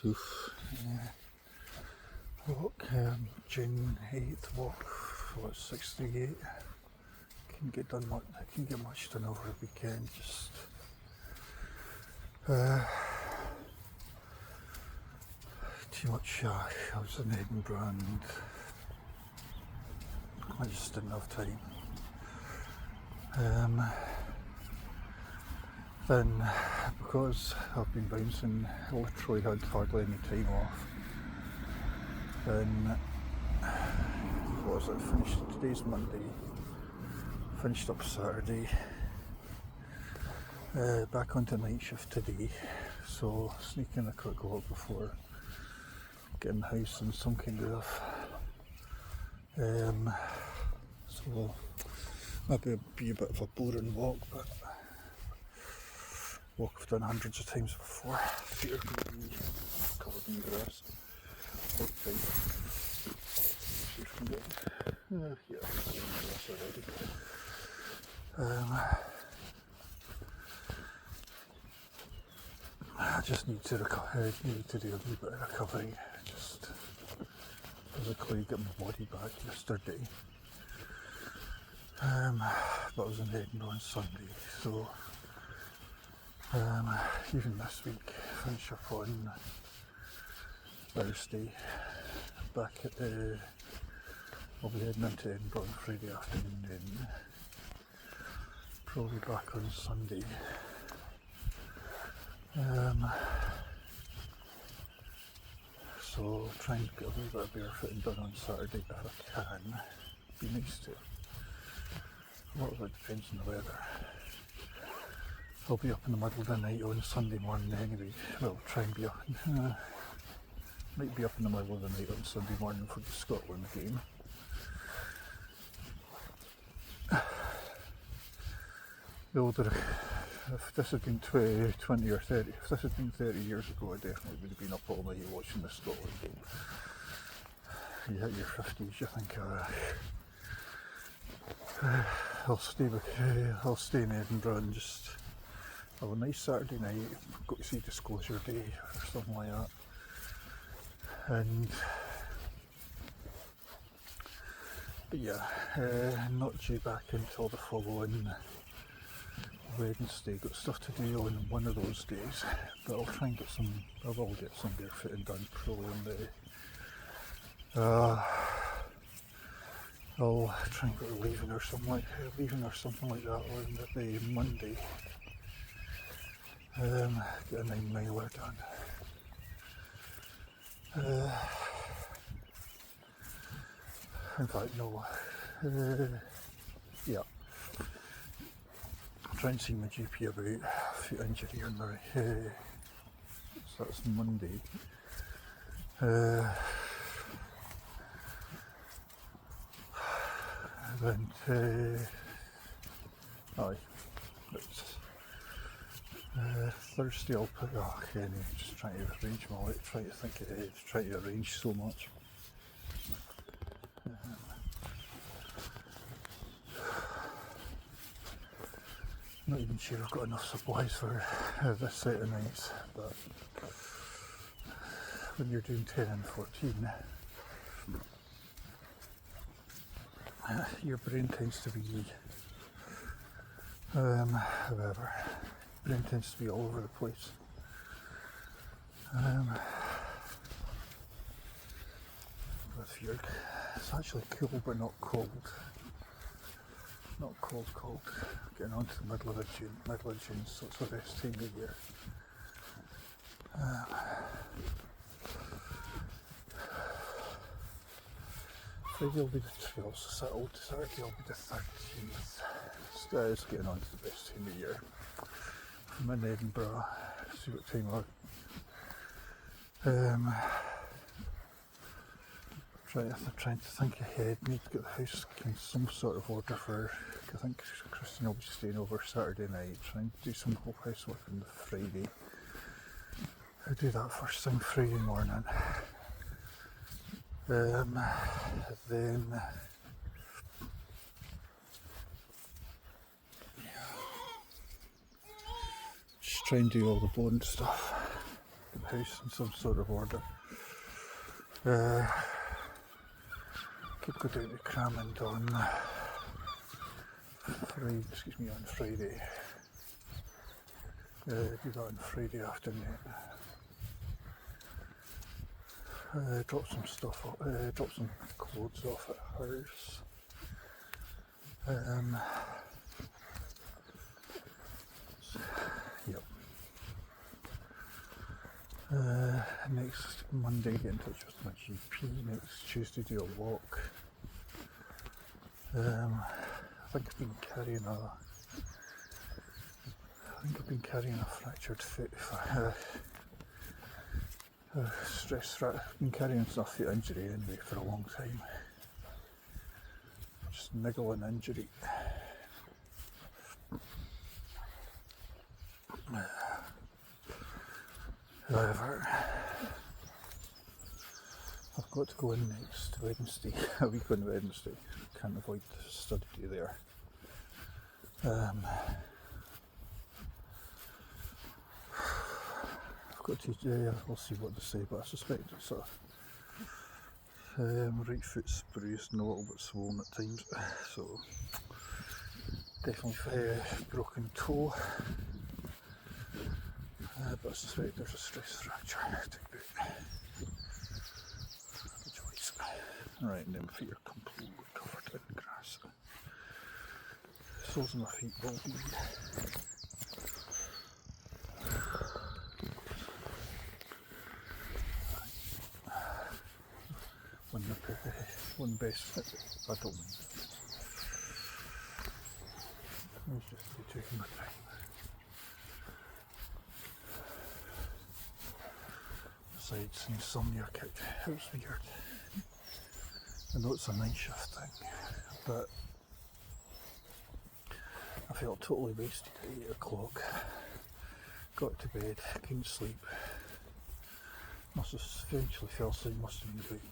Oof. Walk, June 8th walk, what, 68. Couldn't get done much, I couldn't get much done over the weekend, just too much, I was in Edinburgh and I just didn't have time. Then, because I've been bouncing, I literally had hardly any time off. Then, what was it, finished, today's Monday, finished up Saturday, back onto night shift today, so sneaking a quick walk before getting the house in some kind of, so maybe it'll be a bit of a boring walk, but walk I've done hundreds of times before. Feet are going to be covered in grass. Walk time. See if we can get yeah, grass already. I just need to do a wee bit of recovery, just physically get my body back yesterday. But I was in Edinburgh on Sunday, so even this week, finish up on Thursday, back at I'll be heading into Edinburgh on Friday afternoon then, probably back on Sunday. So try and get a wee bit of barefooting done on Saturday if I can. Be nice to. A lot of it depends on the weather. I'll be up in the middle of the night on Sunday morning anyway. Well, try and be up. Might be up in the middle of the night on Sunday morning for the Scotland game. The older, if this had been 20 or 30, if this had been 30 years ago, I definitely would have been up all night watching the Scotland game. You hit your 50s, you think, I'll stay in Edinburgh and just have a nice Saturday night, go to see Disclosure Day or something like that. And but yeah, not due back until the following Wednesday. Got stuff to do on one of those days, but I'll try and get some. I will get some barefooting done probably on the. I'll try and go to leaving or something like that on the Monday. Get a 9 miler done. In fact, no. Yeah. I'll try and see my GP about a foot injury on my. So that's Monday. Then, aye, Thursday I'll put, okay, anyway, just trying to arrange my life, trying to think ahead, trying to arrange so much. Not even sure I've got enough supplies for this set of nights, but when you're doing 10 and 14, your brain tends to be, however, brain tends to be all over the place. With your, it's actually cool but not cold. Not cold. Getting on to the middle of June, so it's the best time of year. Friday will be the 12th, so Saturday will be the 13th. It's getting on to the best time of year. I'm in Edinburgh, see what time trying to think ahead, need to get the house in some sort of order for, I think Christian will be staying over Saturday night, trying to do some whole housework on the Friday. I'll do that first thing Friday morning. Then just try and do all the bone stuff, the house in some sort of order. Could go down to Cramond on Friday. Do that on Friday afternoon. Drop some stuff off, drop some clothes off at hers. Yep. Next Monday, get in touch with my GP. Next Tuesday, do a walk. I think I've been carrying a fractured foot. I've been carrying some foot injury anyway for a long time. Just niggling injury. However, I've got to go in next Wednesday, a week on Wednesday. Can't avoid the study there. I've got to, we'll see what they say, but I suspect it's right foot's bruised and a little bit swollen at times, so definitely broken toe. But I suspect there's a stress fracture to boot. The joints. Right, and then my feet are completely covered in grass. Soles of my feet will be. One best fit, I don't mind. I was just taking my time. Besides, insomnia kicked. It was weird. I know it's a night shift thing, but I felt totally wasted at 8 o'clock. Got to bed, couldn't sleep. Must have eventually fell asleep, must have been about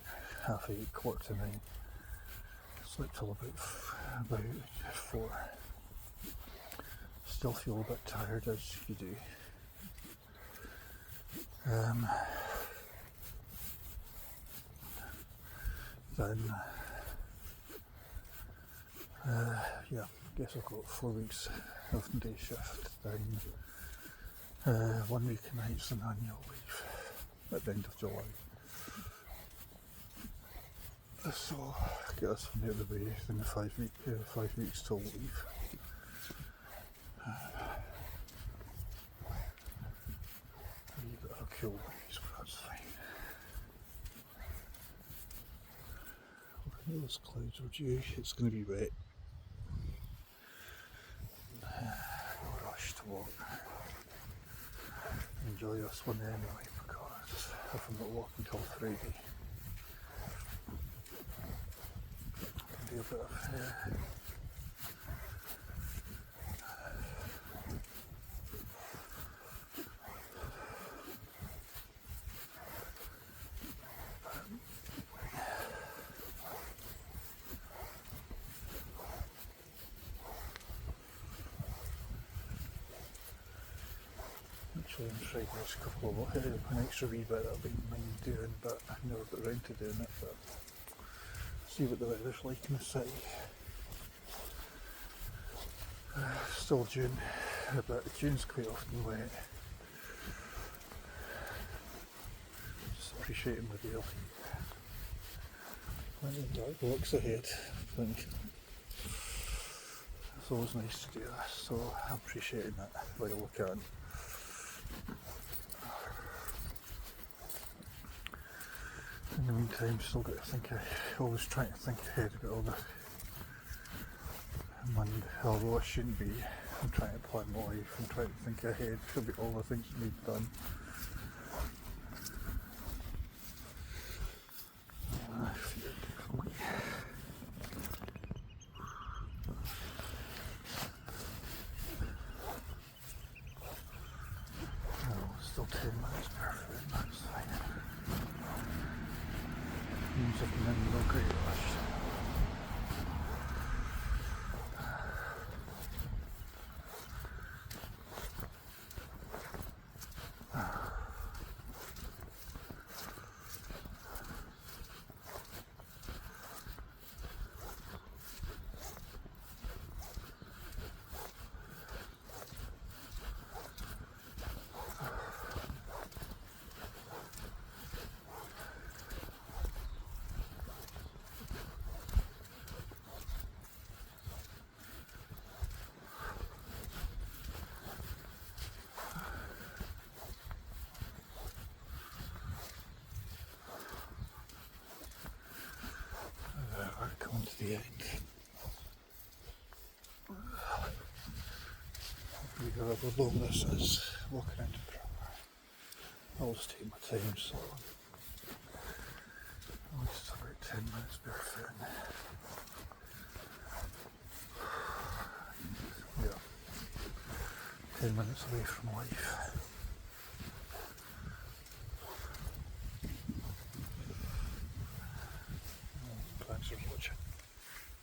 8:30, 8:45. Slept till about 4. Still feel a bit tired, as you do. Then, yeah, I guess I've got 4 weeks of day shift, then 1 week of nights and annual leave at the end of July. So, get us from out of the way, then 5 weeks till leave. A wee bit of a cool breeze, but that's fine. Those clouds are due, it's going to be wet. No rush to walk. Enjoy this one anyway, because if I'm not walking till Friday, it can be a bit of actually on Friday's a couple of an extra wee bit that I've been mind doing, but I never got around to doing it. But see what the weather's like in the city. Still June, but June's quite often wet. Just appreciating the daily. Plenty of dark blocks ahead, I think. It's always nice to do this, so I'm appreciating it while I can. In the meantime, still got to think, always trying to think ahead about all the Monday, although I shouldn't be. I'm trying to plan my life, I'm trying to think ahead about all the things that need done. Still 10 minutes barefoot, that's fine. Means I can then no great rush. however long this is, walking into Prague. I'll just take my time, so I'll just about 10 minutes barefooting. Yeah, 10 minutes away from life.